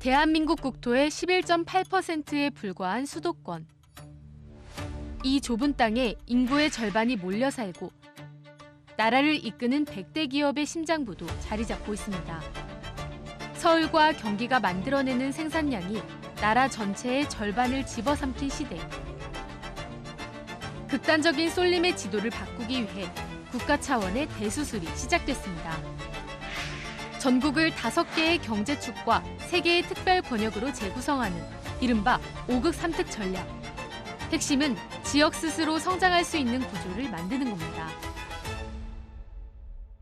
대한민국 국토의 11.8%에 불과한 수도권. 이 좁은 땅에 인구의 절반이 몰려 살고 나라를 이끄는 100대 기업의 심장부도 자리 잡고 있습니다. 서울과 경기가 만들어내는 생산량이 나라 전체의 절반을 집어삼킨 시대. 극단적인 쏠림의 지도를 바꾸기 위해 국가 차원의 대수술이 시작됐습니다. 전국을 5개의 경제축과 3개의 특별 권역으로 재구성하는 이른바 5극 3특 전략. 핵심은 지역 스스로 성장할 수 있는 구조를 만드는 겁니다.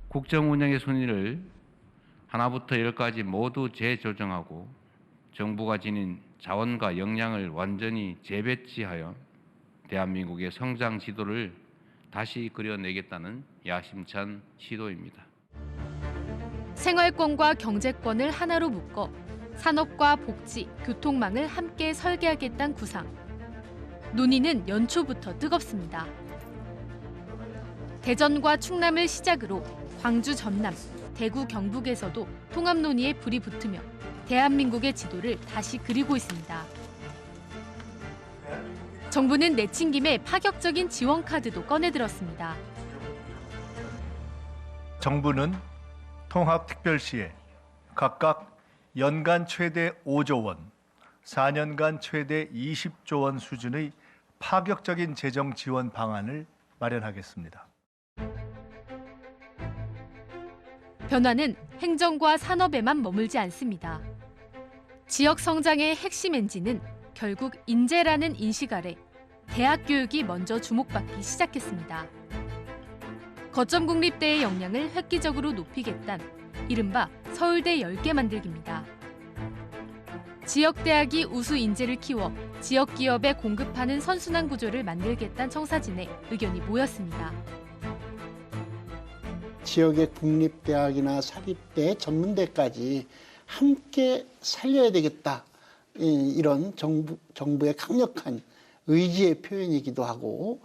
국정 운영의 순위를 하나부터 10까지 모두 재조정하고 정부가 지닌 자원과 역량을 완전히 재배치하여 대한민국의 성장 지도를 다시 그려내겠다는 야심찬 시도입니다. 생활권과 경제권을 하나로 묶어 산업과 복지, 교통망을 함께 설계하겠다는 구상. 논의는 연초부터 뜨겁습니다. 대전과 충남을 시작으로 광주, 전남, 대구, 경북에서도 통합 논의에 불이 붙으며 대한민국의 지도를 다시 그리고 있습니다. 정부는 내친 김에 파격적인 지원 카드도 꺼내들었습니다. 정부는 통합특별시에 각각 연간 최대 5조 원, 4년간 최대 20조 원 수준의 파격적인 재정 지원 방안을 마련하겠습니다. 변화는 행정과 산업에만 머물지 않습니다. 지역 성장의 핵심 엔진은 결국 인재라는 인식 아래 대학 교육이 먼저 주목받기 시작했습니다. 거점 국립대의 역량을 획기적으로 높이겠다는 이른바 서울대 10개 만들기입니다. 지역 대학이 우수 인재를 키워 지역 기업에 공급하는 선순환 구조를 만들겠다는 청사진에 의견이 모였습니다. 지역의 국립대학이나 사립대, 전문대까지 함께 살려야 되겠다. 이런 정부의 강력한 의지의 표현이기도 하고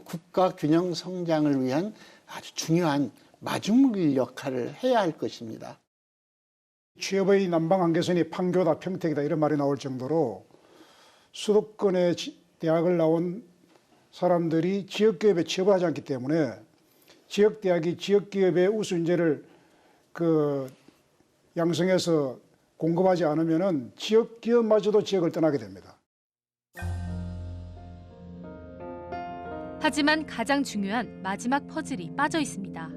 국가 균형 성장을 위한 아주 중요한 마중물 역할을 해야 할 것입니다. 취업의 난방 한계선이 판교다, 평택이다 이런 말이 나올 정도로 수도권의 대학을 나온 사람들이 지역기업에 취업을 하지 않기 때문에 지역대학이 지역기업의 우수 인재를 양성해서 공급하지 않으면 지역기업마저도 지역을 떠나게 됩니다. 하지만 가장 중요한 마지막 퍼즐이 빠져 있습니다.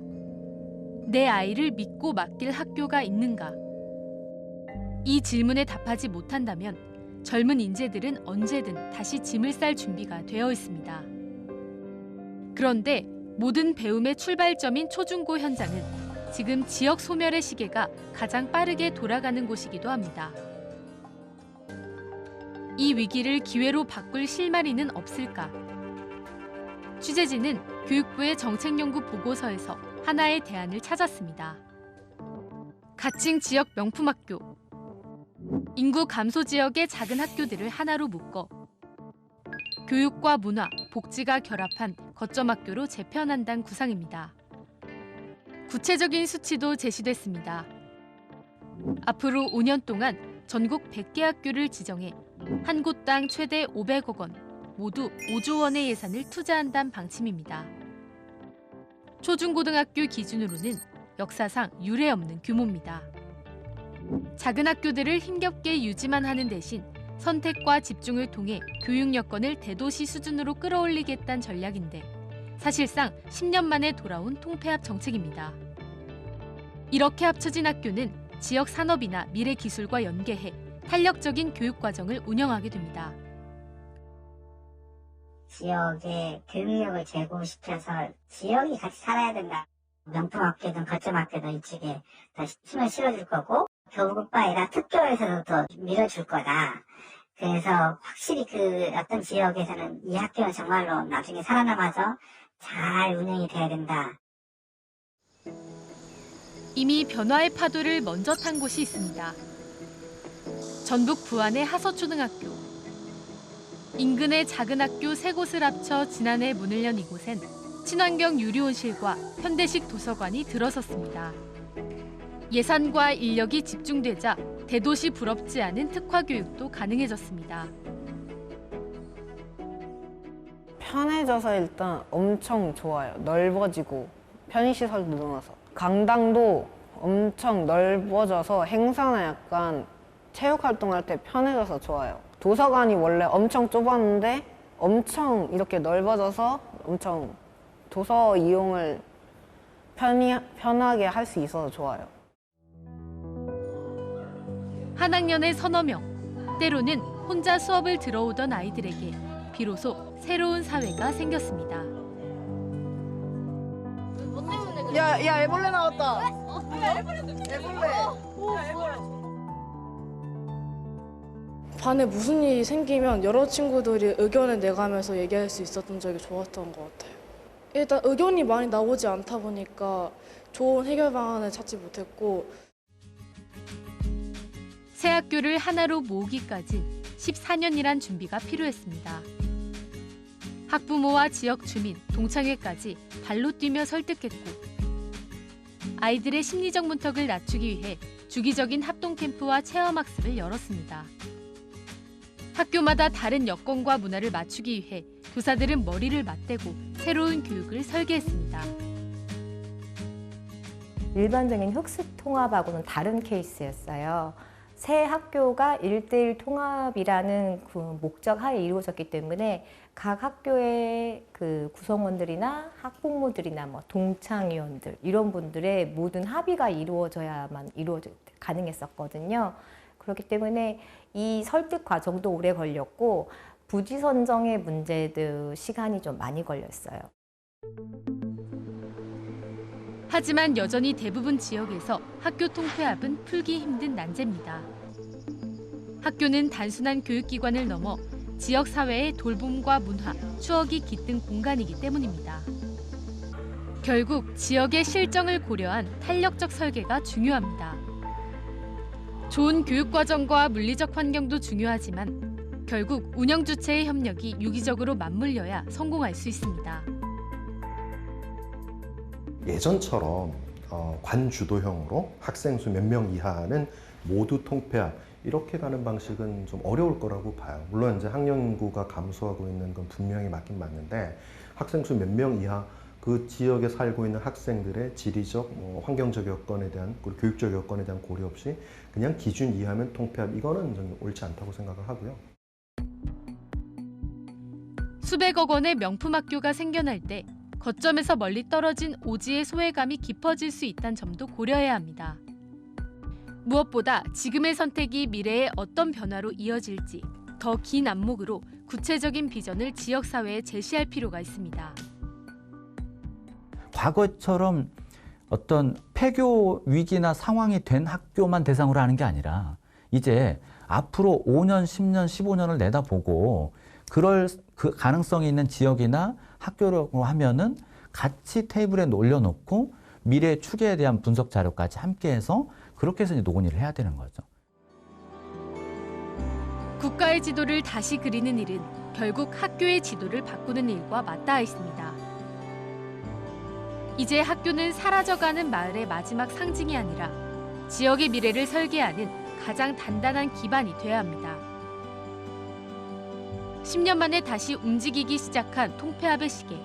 내 아이를 믿고 맡길 학교가 있는가? 이 질문에 답하지 못한다면 젊은 인재들은 언제든 다시 짐을 쌀 준비가 되어 있습니다. 그런데 모든 배움의 출발점인 초중고 현장은 지금 지역 소멸의 시계가 가장 빠르게 돌아가는 곳이기도 합니다. 이 위기를 기회로 바꿀 실마리는 없을까? 취재진은 교육부의 정책연구 보고서에서 하나의 대안을 찾았습니다. 가칭 지역 명품학교. 인구 감소 지역의 작은 학교들을 하나로 묶어 교육과 문화, 복지가 결합한 거점 학교로 재편한다는 구상입니다. 구체적인 수치도 제시됐습니다. 앞으로 5년 동안 전국 100개 학교를 지정해 한 곳당 최대 500억 원, 모두 5조 원의 예산을 투자한다는 방침입니다. 초중고등학교 기준으로는 역사상 유례 없는 규모입니다. 작은 학교들을 힘겹게 유지만 하는 대신 선택과 집중을 통해 교육 여건을 대도시 수준으로 끌어올리겠다는 전략인데 사실상 10년 만에 돌아온 통폐합 정책입니다. 이렇게 합쳐진 학교는 지역 산업이나 미래 기술과 연계해 탄력적인 교육 과정을 운영하게 됩니다. 지역의 교육력을 제고시켜서 지역이 같이 살아야 된다. 명품학교든 거점학교든 이쪽에 더 힘을 실어줄 거고 교육뿐 아니라 특교에서도 더 밀어줄 거다. 그래서 확실히 어떤 지역에서는 이 학교는 정말로 나중에 살아남아서 잘 운영이 돼야 된다. 이미 변화의 파도를 먼저 탄 곳이 있습니다. 전북 부안의 하서초등학교. 인근의 작은 학교 3곳을 합쳐 지난해 문을 연 이곳엔 친환경 유리온실과 현대식 도서관이 들어섰습니다. 예산과 인력이 집중되자 대도시 부럽지 않은 특화 교육도 가능해졌습니다. 편해져서 일단 엄청 좋아요. 넓어지고 편의시설도 늘어나서. 강당도 엄청 넓어져서 행사나 약간 체육활동할 때 편해져서 좋아요. 도서관이 원래 엄청 좁았는데 엄청 이렇게 넓어져서 엄청 도서 이용을 편하게 할 수 있어서 좋아요. 한 학년에 서너 명, 때로는 혼자 수업을 들어오던 아이들에게 비로소 새로운 사회가 생겼습니다. 야, 애벌레 나왔다. 반에 무슨 일이 생기면 여러 친구들이 의견을 내가면서 얘기할 수 있었던 적이 좋았던 것 같아요. 일단 의견이 많이 나오지 않다 보니까 좋은 해결 방안을 찾지 못했고, 새 학교를 하나로 모으기까지 14년이란 준비가 필요했습니다. 학부모와 지역 주민, 동창회까지 발로 뛰며 설득했고, 아이들의 심리적 문턱을 낮추기 위해 주기적인 합동 캠프와 체험학습을 열었습니다. 학교마다 다른 여건과 문화를 맞추기 위해 교사들은 머리를 맞대고 새로운 교육을 설계했습니다. 일반적인 흑수 통합하고는 다른 케이스였어요. 새 학교가 1:1 통합이라는 그 목적 하에 이루어졌기 때문에 각 학교의 그 구성원들이나 학부모들이나 뭐 동창위원들 이런 분들의 모든 합의가 이루어져야만 가능했었거든요. 그렇기 때문에 이 설득 과정도 오래 걸렸고 부지 선정의 문제도 시간이 좀 많이 걸렸어요. 하지만 여전히 대부분 지역에서 학교 통폐합은 풀기 힘든 난제입니다. 학교는 단순한 교육기관을 넘어 지역 사회의 돌봄과 문화, 추억이 깃든 공간이기 때문입니다. 결국 지역의 실정을 고려한 탄력적 설계가 중요합니다. 좋은 교육과정과 물리적 환경도 중요하지만 결국 운영 주체의 협력이 유기적으로 맞물려야 성공할 수 있습니다. 예전처럼 관주도형으로 학생 수 몇 명 이하는 모두 통폐합 이렇게 가는 방식은 좀 어려울 거라고 봐요. 물론 이제 학령 인구가 감소하고 있는 건 분명히 맞긴 맞는데 학생 수 몇 명 이하 그 지역에 살고 있는 학생들의 지리적, 환경적 여건에 대한 그리고 교육적 여건에 대한 고려 없이 그냥 기준 이하면 통폐합 이거는 좀 옳지 않다고 생각을 하고요. 수백억 원의 명품 학교가 생겨날 때 거점에서 멀리 떨어진 오지의 소외감이 깊어질 수 있다는 점도 고려해야 합니다. 무엇보다 지금의 선택이 미래에 어떤 변화로 이어질지 더 긴 안목으로 구체적인 비전을 지역사회에 제시할 필요가 있습니다. 과거처럼 어떤 폐교 위기나 상황이 된 학교만 대상으로 하는 게 아니라 이제 앞으로 5년, 10년, 15년을 내다보고 그럴 그 가능성이 있는 지역이나 학교라고 하면은 같이 테이블에 올려놓고 미래 추계에 대한 분석 자료까지 함께해서 그렇게 해서 이제 논의를 해야 되는 거죠. 국가의 지도를 다시 그리는 일은 결국 학교의 지도를 바꾸는 일과 맞닿아 있습니다. 이제 학교는 사라져가는 마을의 마지막 상징이 아니라 지역의 미래를 설계하는 가장 단단한 기반이 돼야 합니다. 10년 만에 다시 움직이기 시작한 통폐합의 시계.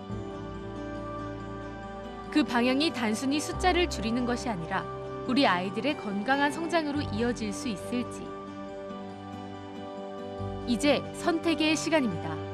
그 방향이 단순히 숫자를 줄이는 것이 아니라 우리 아이들의 건강한 성장으로 이어질 수 있을지. 이제 선택의 시간입니다.